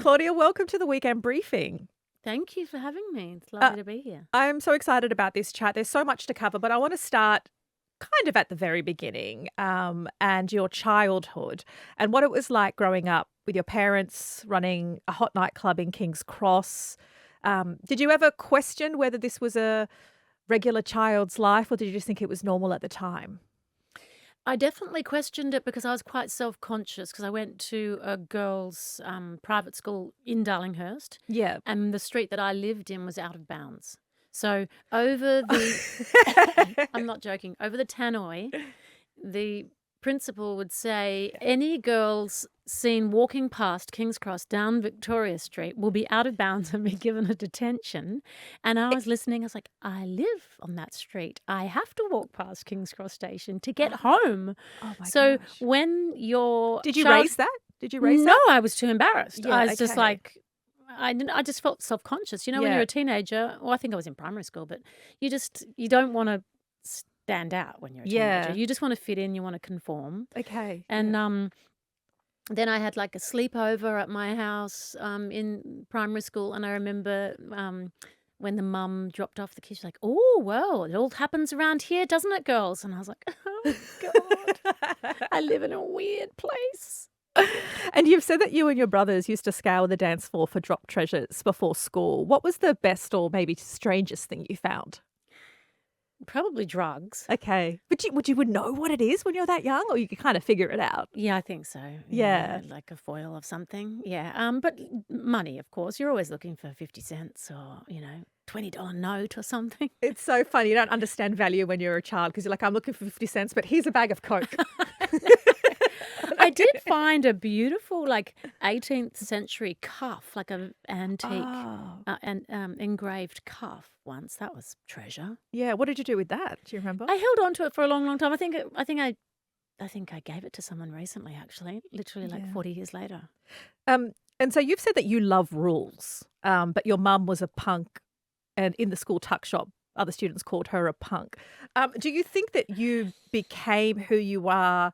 Claudia, welcome to the weekend briefing. Thank you for having me. It's lovely to be here. I'm so excited about this chat. There's so much to cover, but I want to start kind of at the very beginning and your childhood and what it was like growing up with your parents running a hot nightclub in King's Cross. Did you ever question whether this was a regular child's life or did you just think it was normal at the time? I definitely questioned it because I was quite self-conscious because I went to a girls' private school in Darlinghurst, Yeah. and the street that I lived in was out of bounds. So over the, I'm not joking, over the tannoy, the principal would say, any girls seen walking past King's Cross down Victoria Street will be out of bounds and be given a detention. And I was listening. I was like, I live on that street. I have to walk past King's Cross station to get home. Oh my So gosh. when your Did you child- raise that? Did you raise No, that? I was too embarrassed. Yeah, I was just okay. like, I just felt self-conscious. You know, when Yeah. you're a teenager, well, I think I was in primary school, but you don't want to stand out when you're a Yeah. teenager. You just want to fit in, you want to conform. Okay. And yeah. then I had like a sleepover at my house in primary school, and I remember when the mum dropped off the kids, she's like, "Oh, well, it all happens around here, doesn't it, girls?" And I was like, "Oh God, I live in a weird place." And you've said that you and your brothers used to scour the dance floor for drop treasures before school. What was the best or maybe strangest thing you found? Probably drugs. Okay. But you would know what it is when you're that young or you could kind of figure it out? Yeah, I think so. Yeah. Like a foil of something. Yeah. But money, of course. You're always looking for 50 cents or, $20 note or something. It's so funny. You don't understand value when you're a child because you're like, I'm looking for 50 cents, but here's a bag of Coke. I did find a beautiful, 18th century cuff, like an antique Oh. and engraved cuff once. That was treasure. Yeah. What did you do with that? Do you remember? I held on to it for a long, long time. I think I gave it to someone recently, actually, literally Yeah. 40 years later. And so you've said that you love rules, but your mum was a punk and in the school tuck shop, other students called her a punk. Do you think that you became who you are,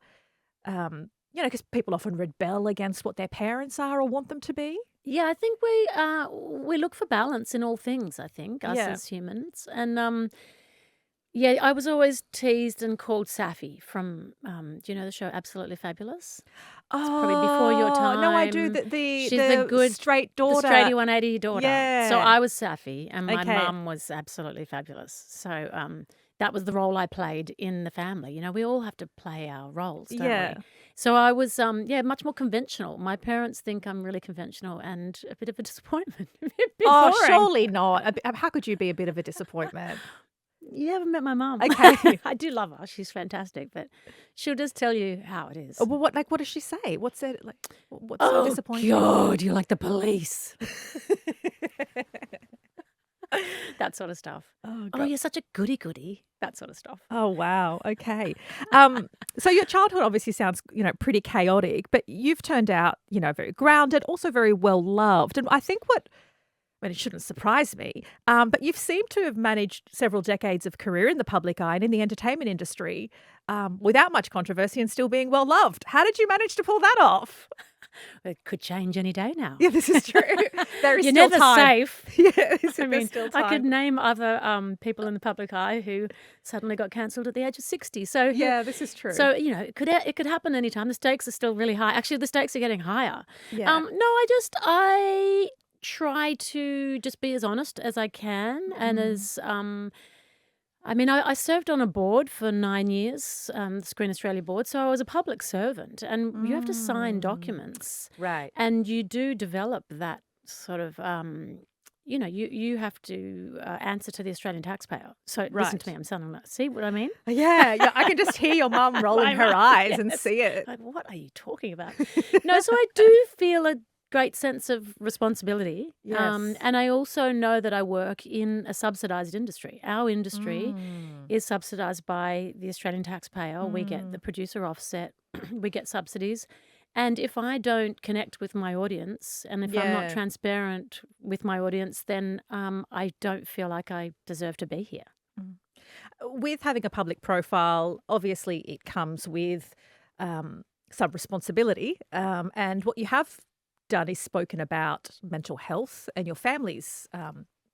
because people often rebel against what their parents are or want them to be? Yeah, I think we look for balance in all things, I think, us Yeah. as humans. And yeah, I was always teased and called Safi from, do you know the show Absolutely Fabulous? probably before your No, I do. time. The She's the good- straight The daughter. Straighty 180 daughter. Yeah. So I was Safi and my Okay. mum was Absolutely Fabulous. So that was the role I played in the family. We all have to play our roles, don't Yeah. we? So I was, much more conventional. My parents think I'm really conventional and a bit of a disappointment. A bit Oh, boring. surely not. How could you be a bit of a disappointment? You haven't met my mum. Okay. I do love her. She's fantastic, but she'll just tell you how it is. Well, what does she say? What's it like? What's so Oh, disappointing? God, you're like the police. That sort of stuff. Oh, Oh, God. you're such a goody-goody. That sort of stuff. Oh, wow. Okay. So your childhood obviously sounds, pretty chaotic, but you've turned out, very grounded, also very well loved. And I think it shouldn't surprise me, but you've seemed to have managed several decades of career in the public eye and in the entertainment industry without much controversy and still being well loved. How did you manage to pull that off? It could change any day now. Yeah, this is true. There is You're still never time. safe. Yeah, I mean, still I could time. name other people in the public eye who suddenly got cancelled at the age of 60. So Yeah, this is true. So it could happen anytime. The stakes are still really high. Actually, the stakes are getting higher. yeah. No, I try to just be as honest as I can and as I served on a board for 9 years, the Screen Australia board, so I was a public servant, and you have to sign documents, Right. and you do develop that sort of. You have to answer to the Australian taxpayer. So listen to Right. me, I'm sounding like, see what I mean? Yeah, I can just hear your mum rolling My her mum, eyes and yes. see it. Like, what are you talking about? No, so I do feel a great sense of responsibility. Yes. And I also know that I work in a subsidised industry. Our industry is subsidised by the Australian taxpayer. We get the producer offset, we get subsidies. And if I don't connect with my audience and if I'm not Yeah. transparent with my audience, then I don't feel like I deserve to be here. With having a public profile, obviously it comes with some responsibility. And what you have done is spoken about mental health and your family's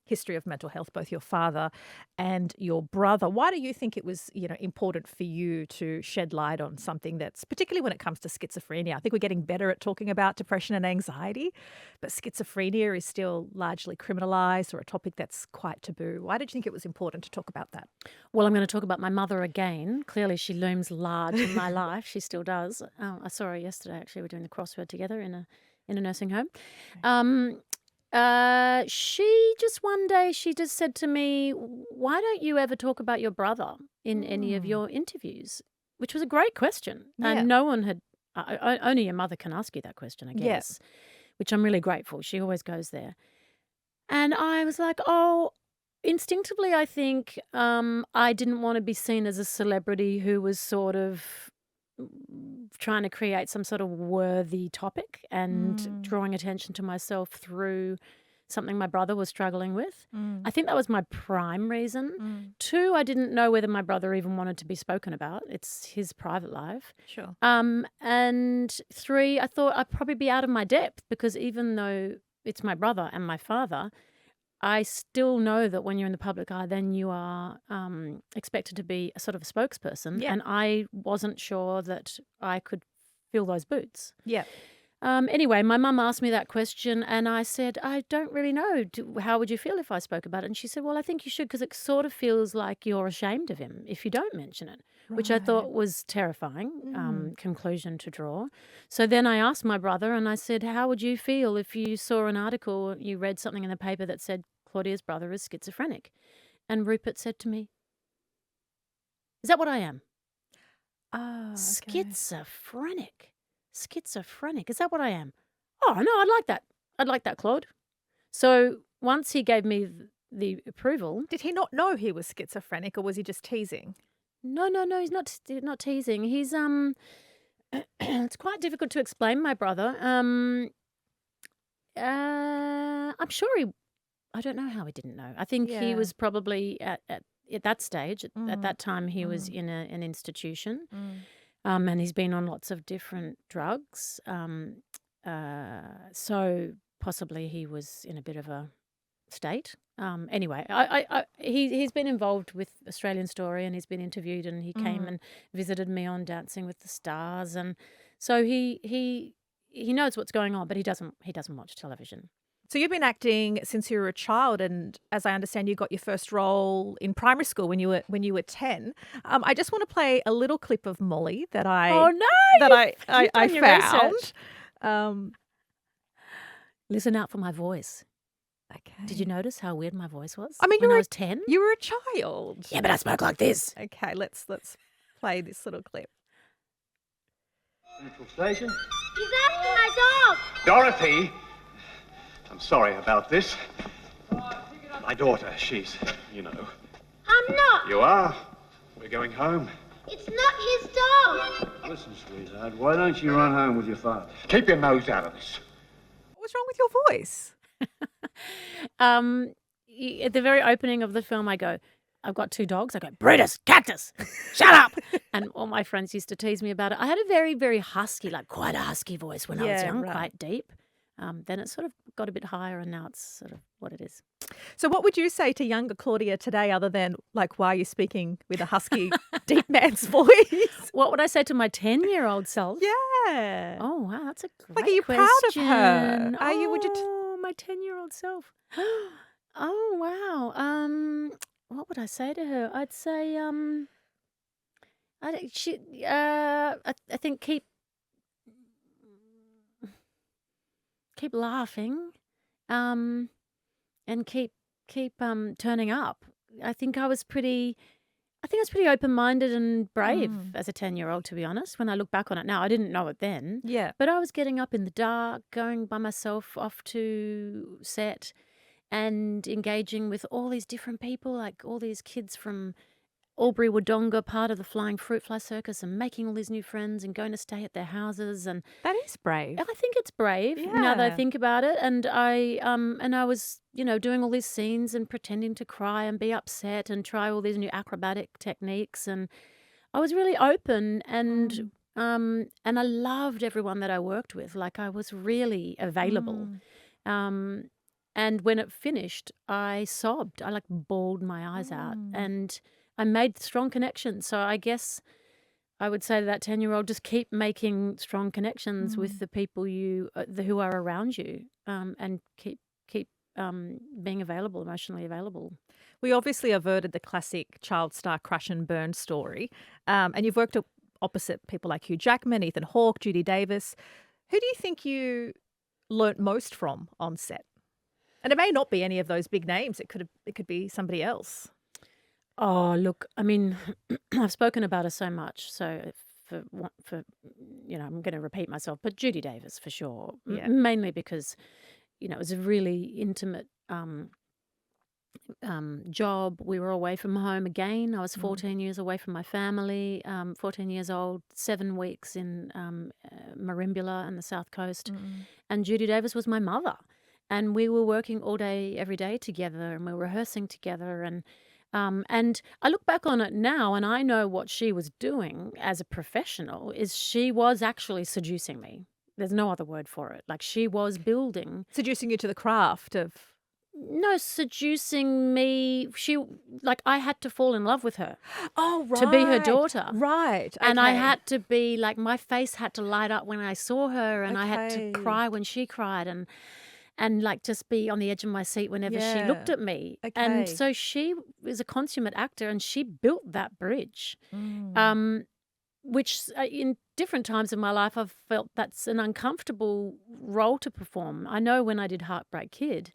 history of mental health, both your father and your brother. Why do you think it was, important for you to shed light on something that's, particularly when it comes to schizophrenia? I think we're getting better at talking about depression and anxiety, but schizophrenia is still largely criminalised or a topic that's quite taboo. Why did you think it was important to talk about that? Well, I'm going to talk about my mother again. Clearly, she looms large in my life. She still does. I saw her yesterday. Actually, we're doing the crossword together in a nursing home. She just one day she just said to me, "Why don't you ever talk about your brother in any of your interviews?" Which was a great question, Yeah. and no one had. Only your mother can ask you that question, I Yeah. guess. Which I'm really grateful. She always goes there, and I was like, "Oh." Instinctively, I think I didn't want to be seen as a celebrity who was sort of trying to create some sort of worthy topic and drawing attention to myself through something my brother was struggling with. I think that was my prime reason. 2, I didn't know whether my brother even wanted to be spoken about. It's his private life. Sure. And 3, I thought I'd probably be out of my depth because even though it's my brother and my father, I still know that when you're in the public eye, then you are expected to be a sort of a spokesperson. Yeah. And I wasn't sure that I could fill those boots. Yeah. Anyway, my mum asked me that question and I said, I don't really know. How would you feel if I spoke about it? And she said, well, I think you should because it sort of feels like you're ashamed of him if you don't mention it, which I thought was terrifying conclusion to draw. So then I asked my brother and I said, how would you feel if you saw an article, you read something in the paper that said Claudia's brother is schizophrenic? And Rupert said to me, is that what I am? Oh, okay. Schizophrenic. Is that what I am? Oh, no, I'd like that. I'd like that, Claude. So once he gave me the approval. Did he not know he was schizophrenic or was he just teasing? No, he's not teasing. He's it's quite difficult to explain my brother. I'm sure I don't know how he didn't know. I think he Yeah. was probably at that stage, at that time he was in an institution. And he's been on lots of different drugs. So possibly he was in a bit of a state. Anyway, he's been involved with Australian Story and he's been interviewed and he came and visited me on Dancing with the Stars, and so he knows what's going on, but he doesn't watch television. So you've been acting since you were a child, and as I understand, you got your first role in primary school when you were 10. I just want to play a little clip of Molly that I You've done your found. research. Listen out for my voice. Okay. Did you notice how weird my voice was? I mean, when I was 10? You were a child. Yeah, but I spoke like this. Okay, let's play this little clip. Central Station. He's after my dog. Dorothy! I'm sorry about this. My daughter, she's, I'm not. You are? We're going home. It's not his dog. Listen, sweetheart, why don't you run home with your father? Keep your nose out of this. What's wrong with your voice? At the very opening of the film, I go, I've got 2 dogs. I go, Brutus, Cactus, shut up. And all my friends used to tease me about it. I had a very, very husky, like quite a husky voice when I was young, quite deep. Then it sort of got a bit higher and now it's sort of what it is. So what would you say to younger Claudia today other than, like, why are you speaking with a husky, deep man's voice? What would I say to my 10-year-old self? Yeah. Oh, wow, that's a great Like, are you question. proud of her? Are you? Would you? My 10-year-old self. Oh, wow. What would I say to her? I'd say, I think keep laughing, and keep turning up. I think I was pretty open-minded and brave as a 10-year-old, to be honest. When I look back on it now, I didn't know it then. Yeah. But I was getting up in the dark, going by myself off to set and engaging with all these different people, like all these kids from Albury Wodonga, part of the Flying Fruit Fly Circus, and making all these new friends and going to stay at their houses. And That is brave. I think it's brave now that I Yeah. think about it. And I was, doing all these scenes and pretending to cry and be upset and try all these new acrobatic techniques. And I was really open and And I loved everyone that I worked with. Like I was really available. Um, and when it finished, I sobbed. I like bawled my eyes out, and I made strong connections. So I guess I would say to that 10-year-old, just keep making strong connections with the people who are around you, and keep being available, emotionally available. We obviously averted the classic child star crash and burn story, and you've worked opposite people like Hugh Jackman, Ethan Hawke, Judy Davis. Who do you think you learnt most from on set? And it may not be any of those big names. It could be somebody else. Oh, look, I mean, I've spoken about her so much. So for I'm going to repeat myself, but Judy Davis for sure. Yeah. Mainly because, it was a really intimate job. We were away from home again. I was 14 years away from my family, 14 years old, 7 weeks in Merimbula and the South Coast. And Judy Davis was my mother. And we were working all day, every day together, and we were rehearsing together. And I look back on it now, and I know what she was doing as a professional is she was actually seducing me. There's no other word for it. Like she was building. Seducing you to the craft of... No, seducing me. I had to fall in love with her. Oh, right. To be her daughter. Right. And I okay. had to be like, my face had to light up when I saw her, and I had to Okay. cry when she cried, and like just be on the edge of my seat whenever she Yeah. looked at me. Okay. And so she was a consummate actor, and she built that bridge. Which in different times in my life, I've felt that's an uncomfortable role to perform. I know when I did Heartbreak Kid,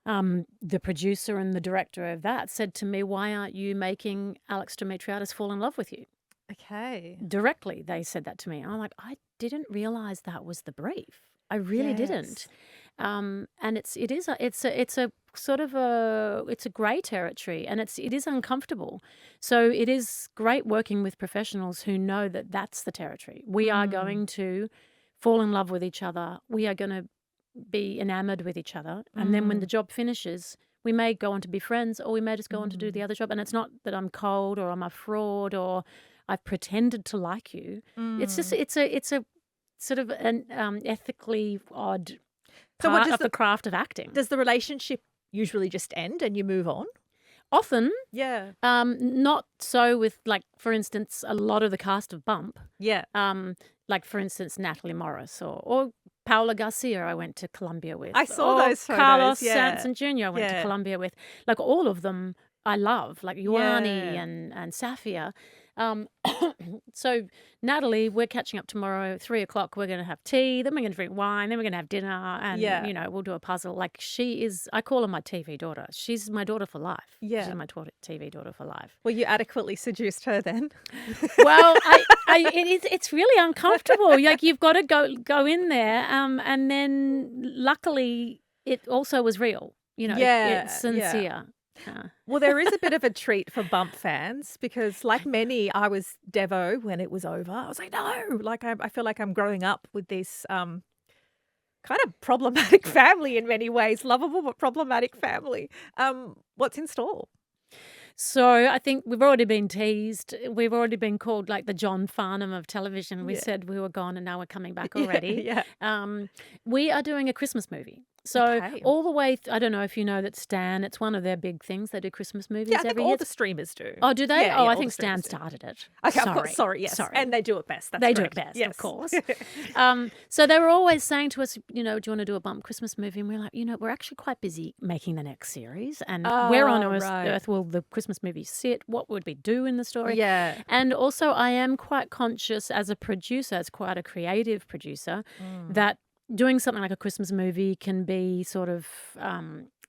the producer and the director of that said to me, "Why aren't you making Alex Demetriadis fall in love with you?" Okay. Directly, they said that to me. I'm like, I didn't realize that was the brief. I really didn't. And it's a sort of it's a grey territory, and it is uncomfortable. So it is great working with professionals who know that that's the territory. We are going to fall in love with each other. We are going to be enamored with each other, and then when the job finishes, we may go on to be friends, or we may just go on to do the other job. And it's not that I'm cold or I'm a fraud or I've pretended to like you. It's just it's a sort of an ethically odd part of the craft of acting. Does the relationship usually just end and you move on? Often, Yeah. not so with, like, for instance, a lot of the cast of Bump. Yeah. Like, for instance, Natalie Morris or Paula Garcia I went to Columbia with. I saw or those photos, Carlos yeah. Sanson Jr. I went to Yeah. Columbia with. Like, all of them I love, like Ioane Yeah. and Safia. So Natalie, we're catching up tomorrow, 3:00. We're going to have tea, then we're going to drink wine, then we're going to have dinner, and Yeah. we'll do a puzzle. Like she is, I call her my TV daughter. She's my daughter for life. Yeah. She's my TV daughter for life. Well, you adequately seduced her then. Well, it's really uncomfortable. Like you've got to go in there, and then luckily it also was real. Yeah, it's sincere. Well, there is a bit of a treat for Bump fans because, like many, I was Devo when it was over. I was like, no, like I feel like I'm growing up with this kind of problematic family in many ways, lovable but problematic family. What's in store? So I think we've already been teased. We've already been called like the John Farnham of television. We said we were gone, and now we're coming back already. Yeah. We are doing a Christmas movie. So Okay. all the way, I don't know if you know that Stan, it's one of their big things. They do Christmas movies Yeah, I think every all year. the streamers do. Oh, do they? Yeah, I all think the Stan streamers do. started it. Okay, of course. Sorry, yes. Sorry. And they do it best. That's They do correct. it best, Yes. of course. So they were always saying to us, do you want to do a Bump Christmas movie? And we're like, we're actually quite busy making the next series. And where on right. earth will the Christmas movie sit? What would we do in the story? Yeah. And also I am quite conscious as a producer, as quite a creative producer, that doing something like a Christmas movie can be sort of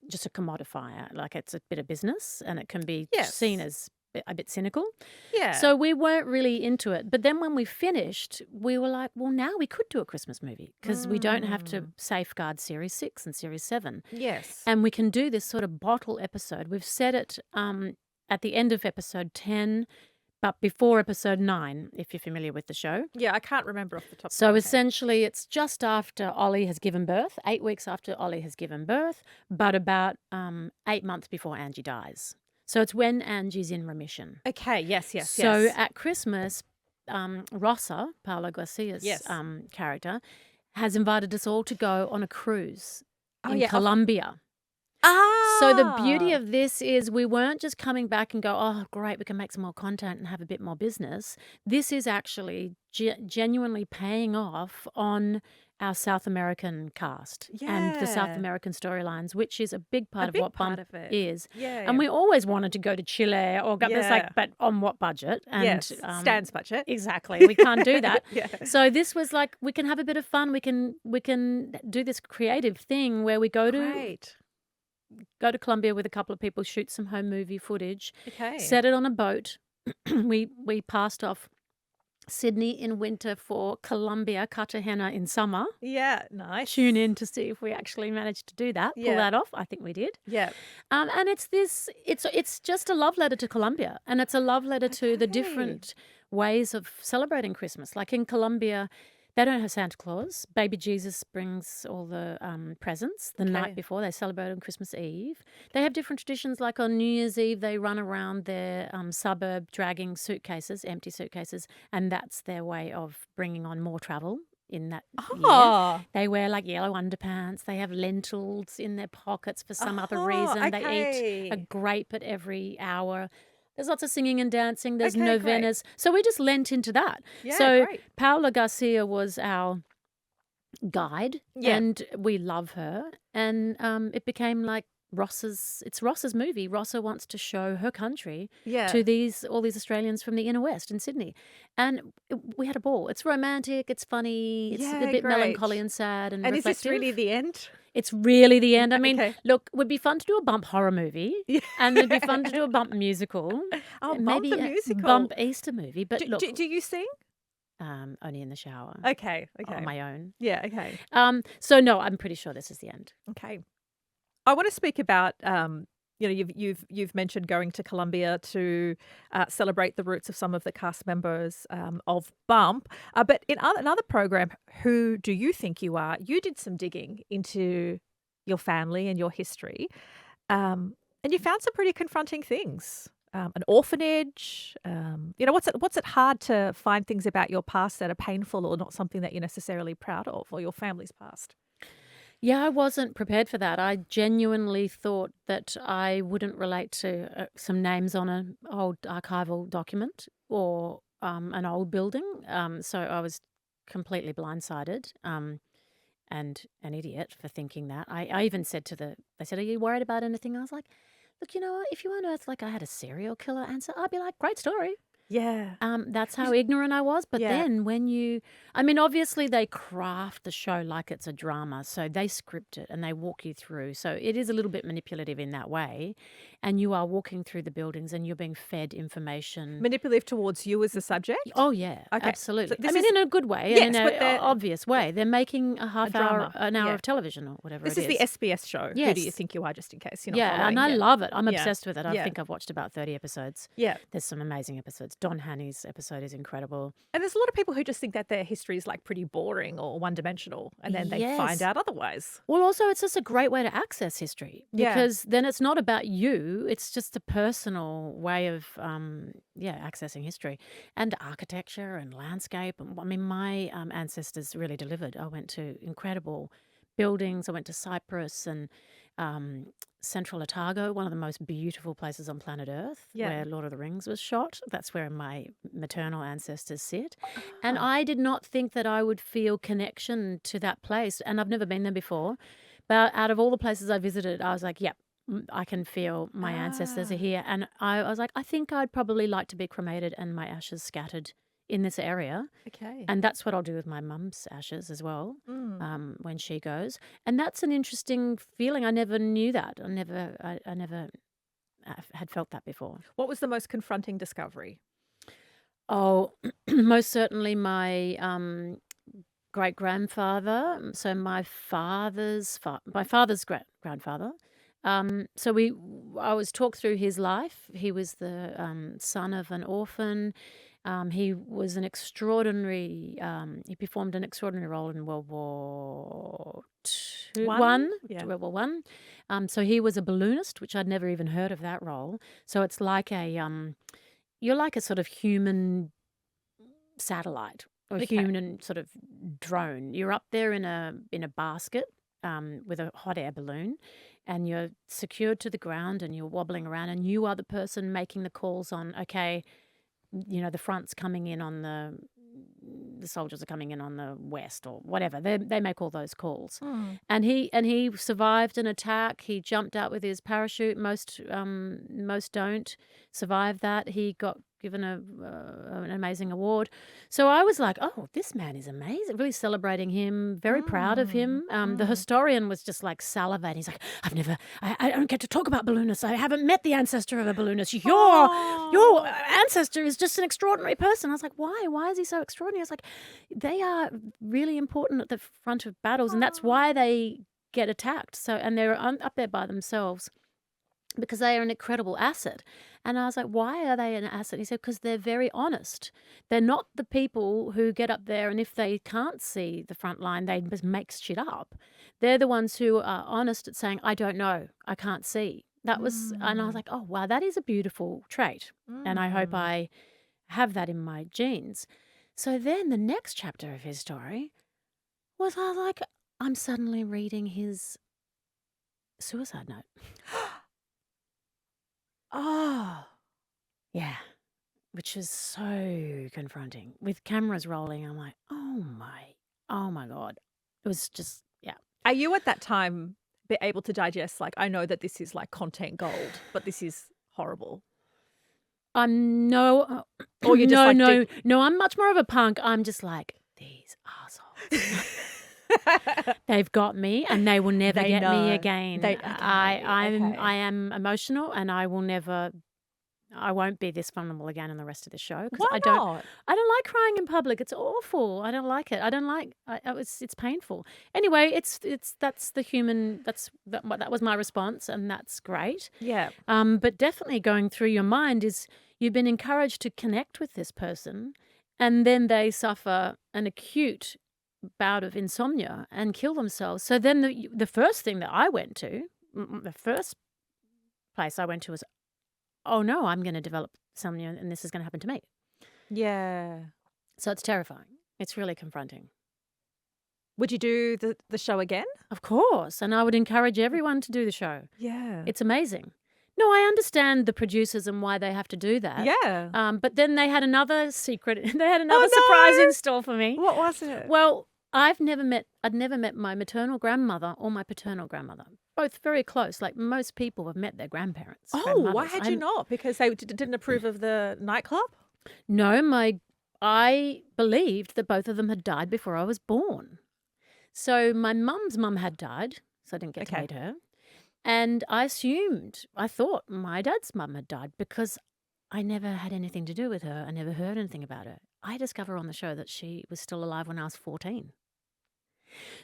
just a commodifier. Like it's a bit of business, and it can be Yes. seen as a bit cynical. Yeah. So we weren't really into it. But then when we finished, we were like, well, now we could do a Christmas movie because we don't have to safeguard Series 6 and Series 7. yes. And we can do this sort of bottle episode. We've set it at the end of episode 10, but before episode 9, if you're familiar with the show. Yeah, I can't remember off the top of So my head. essentially it's just after Ollie has given birth, 8 weeks after Ollie has given birth, but about 8 months before Angie dies. So it's when Angie's in remission. Okay, yes. So at Christmas, Rossa, Paolo Garcia's Yes. character, has invited us all to go on a cruise Oh, in yeah. Colombia. Ah. So the beauty of this is we weren't just coming back and go, oh, great, we can make some more content and have a bit more business. This is actually genuinely paying off on our South American cast and the South Yeah. American storylines, which is a big part A of big what part Bump of it. is. Yeah. And we always wanted to go to Chile or go, it's Yeah. like, but on what budget? And yes. Stan's budget. exactly, we can't do that. Yeah. So this was like, we can have a bit of fun. We can do this creative thing where we go Great. to Colombia with a couple of people, shoot some home movie footage, Okay. set it on a boat. we passed off Sydney in winter for Colombia, Cartagena in summer. Yeah. Nice. Tune in to see if we actually managed to do that, pull Yeah. that off. I think we did. Yeah. And it's just a love letter to Colombia, and it's a love letter to the Okay. different ways of celebrating Christmas. Like in Colombia, they don't have Santa Claus. Baby Jesus brings all the presents the Okay. night before. They celebrate on Christmas Eve. They have different traditions, like on New Year's Eve, they run around their suburb dragging suitcases, empty suitcases, and that's their way of bringing on more travel in that year. Oh. They wear like yellow underpants. They have lentils in their pockets for some other reason. They eat a Okay. grape at every hour. There's lots of singing and dancing. There's Okay, great. novenas. So we just lent into that. Yeah. So Great. Paula Garcia was our guide, Yeah. and we love her. And it became like it's Ross's movie. Rossa wants to show her country Yeah. to all these Australians from the inner west in Sydney. And we had a ball. It's romantic, it's funny, it's Yeah, a bit great. melancholy and sad and And is reflective. this really the end? It's really the end. I mean, Okay. look, it would be fun to do a Bump horror movie, Yeah. and it'd be fun to do a Bump musical. Oh, and Bump maybe the a musical. Bump Easter movie. But Do, look, do you sing? only in the shower Okay. Okay. on my own. Yeah. Okay. So no, I'm pretty sure this is the end. Okay. I want to speak about you've mentioned going to Colombia to celebrate the roots of some of the cast members of Bump, but in another program, Who Do You Think You Are? You did some digging into your family and your history, and you found some pretty confronting things. An orphanage. What's it hard to find things about your past that are painful or not something that you're necessarily proud of, or your family's past? Yeah, I wasn't prepared for that. I genuinely thought that I wouldn't relate to some names on an old archival document or an old building. So I was completely blindsided and an idiot for thinking that. I even said they said, are you worried about anything? I was like, look, you know what? If you unearthed like I had a serial killer answer, I'd be like, great story. Yeah. That's how ignorant I was. But Yeah. then obviously they craft the show like it's a drama. So they script it and they walk you through. So it is a little bit manipulative in that way. And you are walking through the buildings and you're being fed information. Manipulative towards you as the subject? Oh, yeah, Okay. absolutely. So this I mean, is- in a good way, Yes, and in but an they're- obvious way. They're making an hour drama. of television or whatever This it is the SBS show. Who do you Yes. think you are, just in case you're not Yeah, following? and I love it. I'm Yeah. obsessed with it. I Yeah. think I've watched about 30 episodes. Yeah. There's some amazing episodes. Don Haney's episode is incredible. And there's a lot of people who just think that their history is like pretty boring or one-dimensional, and then they find Yes. out otherwise. Well, also, it's just a great way to access history Yeah. because then it's not about you. It's just a personal way of, accessing history and architecture and landscape. I mean, my ancestors really delivered. I went to incredible buildings. I went to Cyprus and Central Otago, one of the most beautiful places on planet Earth, Yeah. where Lord of the Rings was shot. That's where my maternal ancestors sit. And Ah. I did not think that I would feel connection to that place. And I've never been there before. But out of all the places I visited, I was like, yep, I can feel my ancestors are here. And I was like, I think I'd probably like to be cremated and my ashes scattered in this area. Okay. And that's what I'll do with my mum's ashes as well when she goes. And that's an interesting feeling. I never knew that. I never had felt that before. What was the most confronting discovery? Oh, most certainly my great grandfather. So my father's grandfather. I was talked through his life. He was the son of an orphan. He was an extraordinary. He performed an extraordinary role in World War One? Yeah. World War One. So he was a balloonist, which I'd never even heard of that role. So it's like you're like a sort of human satellite or Okay. human sort of drone. You're up there in a basket with a hot air balloon, and you're secured to the ground, and you're wobbling around, and you are the person making the calls on, okay, the front's coming in on the soldiers are coming in on the west or whatever. They make all those calls. And he survived an attack. He jumped out with his parachute. Most don't survive that. He got given an amazing award. So I was like, oh, this man is amazing. Really celebrating him. Very proud of him. The historian was just like salivating. He's like, I don't get to talk about balloonists. I haven't met the ancestor of a balloonist. Your ancestor is just an extraordinary person. I was like, why? Why is he so extraordinary? I was like, they are really important at the front of battles, and that's why they get attacked. So, and they're up there by themselves because they are an incredible asset. And I was like, why are they an asset? He said, because they're very honest. They're not the people who get up there and if they can't see the front line, they just make shit up. They're the ones who are honest at saying, I don't know, I can't see. That was, and I was like, oh, wow, that is a beautiful trait. And I hope I have that in my genes. So then the next chapter of his story was, I was like, I'm suddenly reading his suicide note. Oh. Yeah, which is so confronting. With cameras rolling, I'm like, oh my God. It was just, yeah. Are you at that time be able to digest, like, I know that this is like content gold, but this is horrible? No. Or you're just no, I'm much more of a punk. I'm just like, these assholes. They've got me and they will never get me again. I am emotional and I won't be this vulnerable again in the rest of the show. Why not? I don't like crying in public. It's awful. I don't like it. It's painful. Anyway, that's the human. That was my response, and that's great. Yeah. But definitely going through your mind is you've been encouraged to connect with this person, and then they suffer an acute bout of insomnia and kill themselves. So then the first thing that I went to, the first place I went to was, oh no, I'm going to develop insomnia and this is going to happen to me. Yeah. So it's terrifying. It's really confronting. Would you do the show again? Of course. And I would encourage everyone to do the show. Yeah. It's amazing. No, I understand the producers and why they have to do that. Yeah. But then they had another secret. They had another surprise in store for me. What was it? Well, I'd never met my maternal grandmother or my paternal grandmother. Both very close. Like most people have met their grandparents. Oh, why had you not? Because they didn't approve of the nightclub? No, I believed that both of them had died before I was born. So my mum's mum had died, so I didn't get to meet her. And I thought my dad's mum had died because I never had anything to do with her. I never heard anything about her. I discovered on the show that she was still alive when I was 14.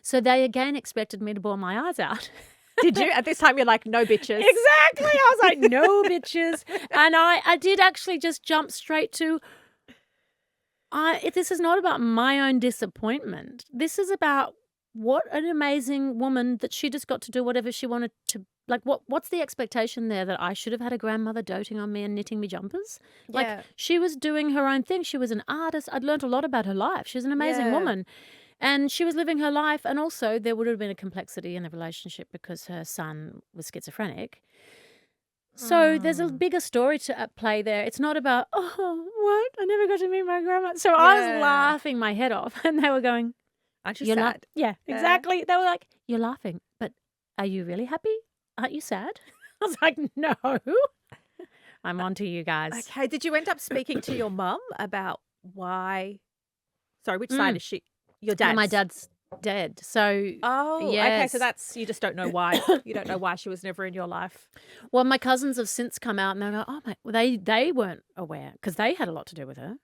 So they again expected me to bawl my eyes out. Did you? At this time, you're like, no bitches. Exactly. I was like, no bitches. And I did actually just jump straight to, this is not about my own disappointment. This is about what an amazing woman that she just got to do whatever she wanted to. Like, what's the expectation there that I should have had a grandmother doting on me and knitting me jumpers? Like, she was doing her own thing. She was an artist. I'd learned a lot about her life. She was an amazing woman. And she was living her life. And also, there would have been a complexity in the relationship because her son was schizophrenic. So there's a bigger story to play there. It's not about, oh, what? I never got to meet my grandma. So I was laughing my head off. And they were going, aren't you sad? Yeah, exactly. They were like, you're laughing. But are you really happy? Aren't you sad? I was like, no. I'm on to you guys. Okay. Did you end up speaking to your mum about why? Sorry, which side is she? Your dad's? My dad's dead. So, okay. So that's, you just don't know why. You don't know why she was never in your life. Well, my cousins have since come out and they go, oh, they weren't aware because they had a lot to do with her.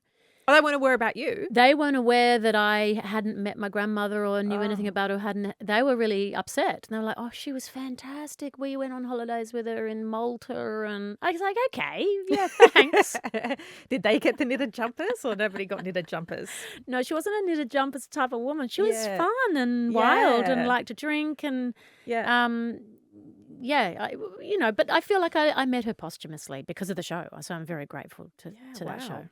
Oh, they weren't aware about you? They weren't aware that I hadn't met my grandmother or knew anything about her. They were really upset. And they were like, oh, she was fantastic. We went on holidays with her in Malta. And I was like, okay, yeah, thanks. Did they get the knitted jumpers or nobody got knitted jumpers? No, she wasn't a knitted jumpers type of woman. She was fun and wild and liked to drink. And but I feel like I met her posthumously because of the show. So I'm very grateful to that show.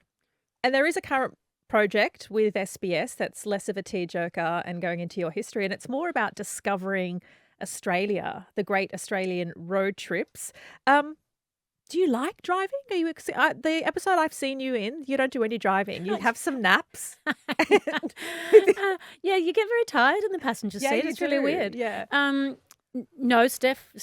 And there is a current project with SBS that's less of a tearjerker and going into your history, and it's more about discovering Australia, the great Australian road trips. Do you like driving? Are you the episode I've seen you in? You don't do any driving. You have some naps. Yeah, you get very tired in the passenger Yeah, seat. you It's really do. weird. Yeah. No, Steph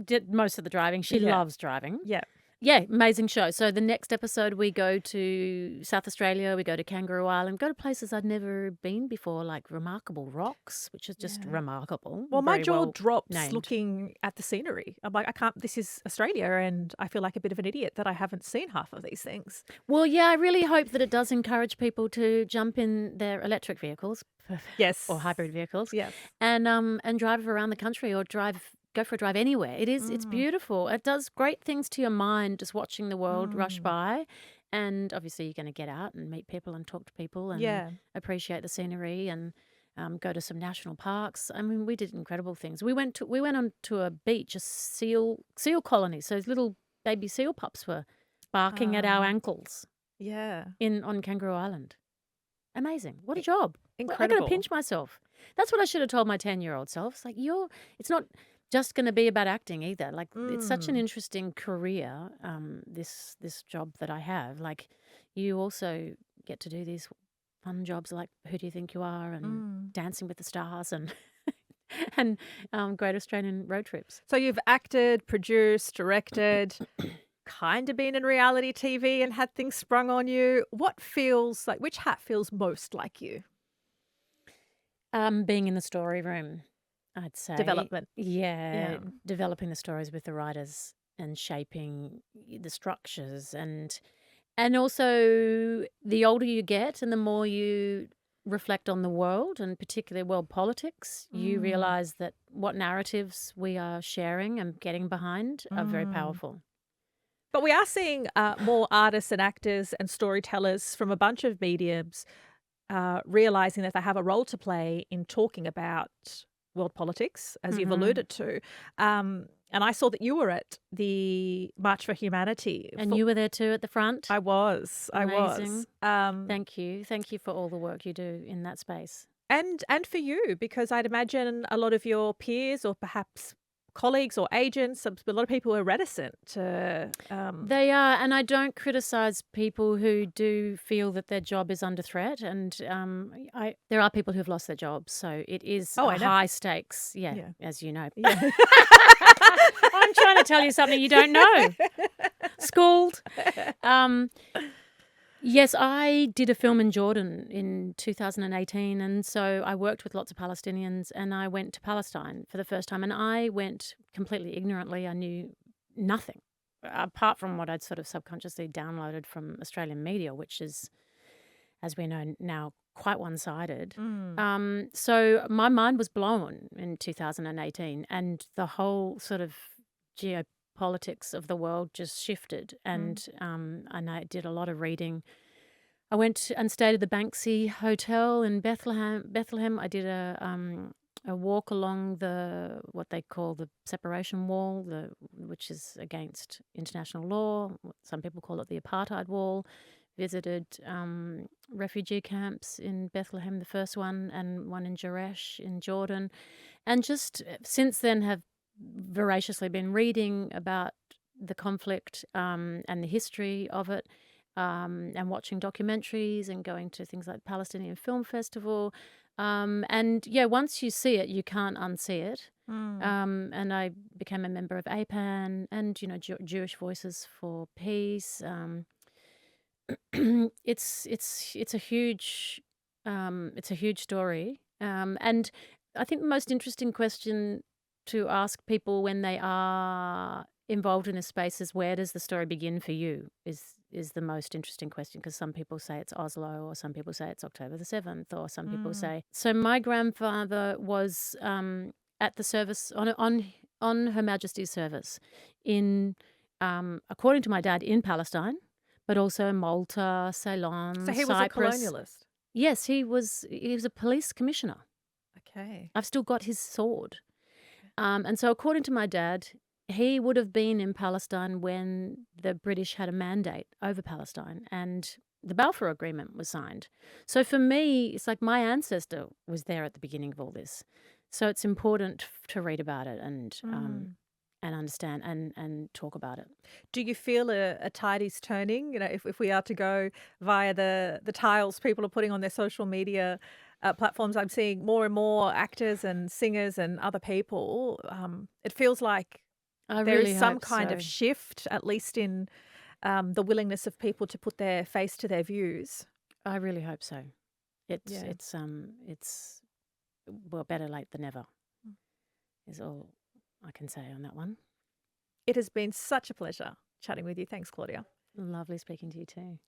did most of the driving. She Yeah. loves driving. Yeah. Yeah, amazing show. So the next episode we go to South Australia, we go to Kangaroo Island, go to places I'd never been before, like Remarkable Rocks, which is just Yeah. remarkable. Well, my very jaw well drops named. looking at the scenery. I'm like, I can't. This is Australia, and I feel like a bit of an idiot that I haven't seen half of these things. Well, yeah, I really hope that it does encourage people to jump in their electric vehicles Yes. or hybrid vehicles Yeah. and drive around the country or go for a drive anywhere. It's beautiful. It does great things to your mind just watching the world rush by. And obviously you're going to get out and meet people and talk to people and Yeah. appreciate the scenery and go to some national parks. I mean, we did incredible things. We went on to a beach, a seal colony. So little baby seal pups were barking at our ankles Yeah. on Kangaroo Island. Amazing. What a job. I got to Incredible. pinch myself. That's what I should have told my 10-year-old self. It's like, it's not just going to be about acting either. Like, it's such an interesting career, this job that I have. Like, you also get to do these fun jobs like Who Do You Think You Are and Dancing with the Stars and and Great Australian Road Trips. So you've acted, produced, directed, kind of been in reality TV and had things sprung on you. Which hat feels most like you? Being in the story room, I'd say. Development. Yeah, developing the stories with the writers and shaping the structures and also the older you get and the more you reflect on the world and particularly world politics, you realise that what narratives we are sharing and getting behind are very powerful. But we are seeing more artists and actors and storytellers from a bunch of mediums realizing that they have a role to play in talking about world politics, as you've alluded to. And I saw that you were at the March for Humanity. And you were there too at the front? I was. Amazing. I was. Thank you. Thank you for all the work you do in that space. And for you, because I'd imagine a lot of your peers or perhaps colleagues or agents, a lot of people are reticent to... They are, and I don't criticise people who do feel that their job is under threat. And there are people who have lost their jobs, so it is high stakes. Yeah, as you know. Yeah. I'm trying to tell you something you don't know. Schooled. Yes, I did a film in Jordan in 2018, and so I worked with lots of Palestinians, and I went to Palestine for the first time, and I went completely ignorantly. I knew nothing, apart from what I'd sort of subconsciously downloaded from Australian media, which is, as we know now, quite one-sided. So my mind was blown in 2018, and the whole sort of geopolitics of the world just shifted, and I did a lot of reading. I went and stayed at the Banksy Hotel in Bethlehem. I did a walk along what they call the separation wall, which is against international law. Some people call it the apartheid wall. Visited refugee camps in Bethlehem, the first one, and one in Jerash in Jordan, and just since then have voraciously been reading about the conflict and the history of it, and watching documentaries and going to things like Palestinian Film Festival. And once you see it, you can't unsee it. And I became a member of APAN and, Jewish Voices for Peace. It's a huge story. And I think the most interesting question to ask people when they are involved in a space is, where does the story begin for you, is the most interesting question, because some people say it's Oslo, or some people say it's October the 7th, or some people say... So my grandfather was at the service, on Her Majesty's service, in, according to my dad, in Palestine, but also Malta, Ceylon, So he was Cyprus. a colonialist. Yes, he was a police commissioner. Okay. I've still got his sword. And so according to my dad, he would have been in Palestine when the British had a mandate over Palestine. And the Balfour Agreement was signed. So for me, it's like my ancestor was there at the beginning of all this. So it's important to read about it and understand and talk about it. Do you feel a tide is turning? You know, if we are to go via the tiles people are putting on their social media platforms, I'm seeing more and more actors and singers and other people. It feels like I there really is some hope kind of so. shift, at least in the willingness of people to put their face to their views. I really hope so. It's Yeah. it's well, better late than never is all I can say on that one. It has been such a pleasure chatting with you. Thanks, Claudia. Lovely speaking to you too.